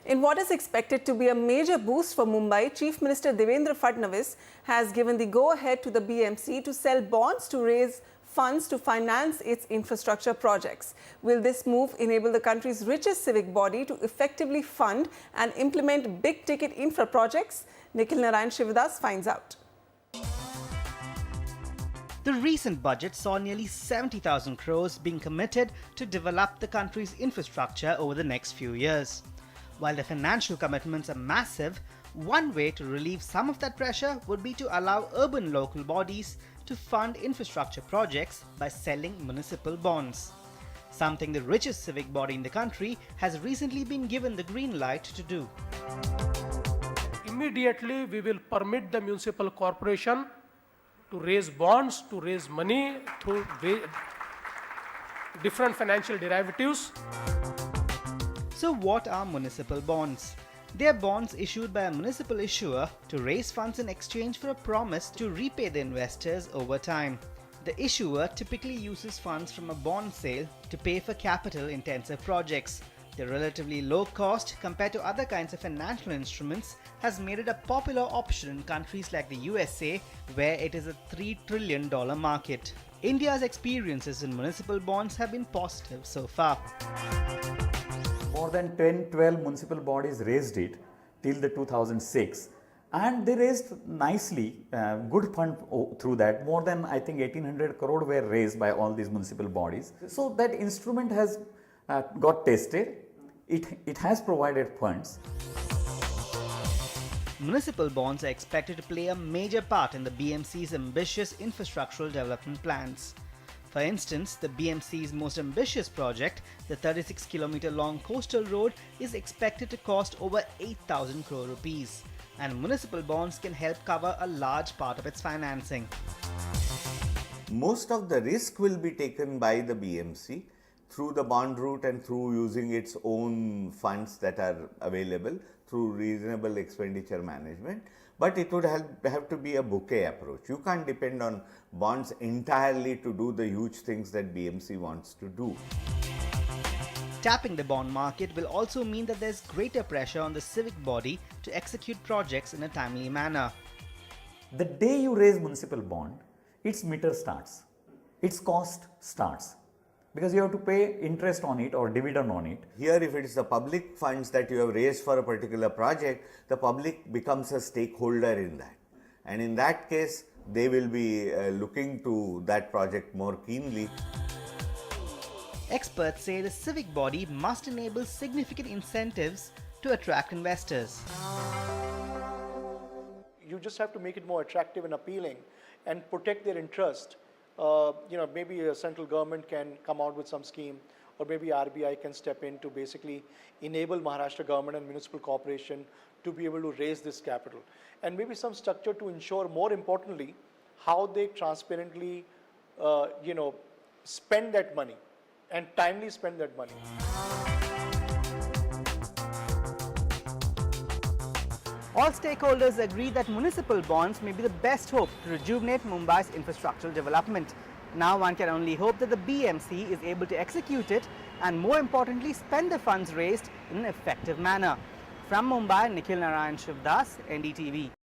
In what is expected to be a major boost for Mumbai, Chief Minister Devendra Fadnavis has given the go-ahead to the BMC to sell bonds to raise funds to finance its infrastructure projects. Will this move enable the country's richest civic body to effectively fund and implement big-ticket infra projects? Nikhil Sivadas finds out. The recent budget saw nearly 70,000 crores being committed to develop the country's infrastructure over the next few years. While the financial commitments are massive, one way to relieve some of that pressure would be to allow urban local bodies to fund infrastructure projects by selling municipal bonds. Something the richest civic body in the country has recently been given the green light to do. Immediately, we will permit the municipal corporation to raise bonds, to raise money through different financial derivatives. So what are municipal bonds? They are bonds issued by a municipal issuer to raise funds in exchange for a promise to repay the investors over time. The issuer typically uses funds from a bond sale to pay for capital-intensive projects. The relatively low cost compared to other kinds of financial instruments has made it a popular option in countries like the USA, where it is a $3 trillion market. India's experiences in municipal bonds have been positive so far. More than 10-12 municipal bodies raised it till the 2006, and they raised nicely good fund through that. More than I think 1800 crore were raised by all these municipal bodies. So that instrument has got tested. It has provided funds. Municipal bonds are expected to play a major part in the BMC's ambitious infrastructural development plans. For instance, the BMC's most ambitious project, the 36-kilometer-long coastal road, is expected to cost over 8,000 crore rupees, and municipal bonds can help cover a large part of its financing. Most of the risk will be taken by the BMC through the bond route and through using its own funds that are available through reasonable expenditure management. But it would have to be a bouquet approach. You can't depend on bonds entirely to do the huge things that BMC wants to do. Tapping the bond market will also mean that there's greater pressure on the civic body to execute projects in a timely manner. The day you raise municipal bond, its meter starts, its cost starts, because you have to pay interest on it or dividend on it. Here, if it is the public funds that you have raised for a particular project, the public becomes a stakeholder in that. And in that case, they will be looking to that project more keenly. Experts say the civic body must enable significant incentives to attract investors. You just have to make it more attractive and appealing and protect their interest. Maybe a central government can come out with some scheme, or maybe RBI can step in to basically enable Maharashtra government and municipal corporation to be able to raise this capital. And maybe some structure to ensure, more importantly, how they transparently, spend that money and timely spend that money. All stakeholders agree that municipal bonds may be the best hope to rejuvenate Mumbai's infrastructural development. Now one can only hope that the BMC is able to execute it and, more importantly, spend the funds raised in an effective manner. From Mumbai, Nikhil Sivadas, NDTV.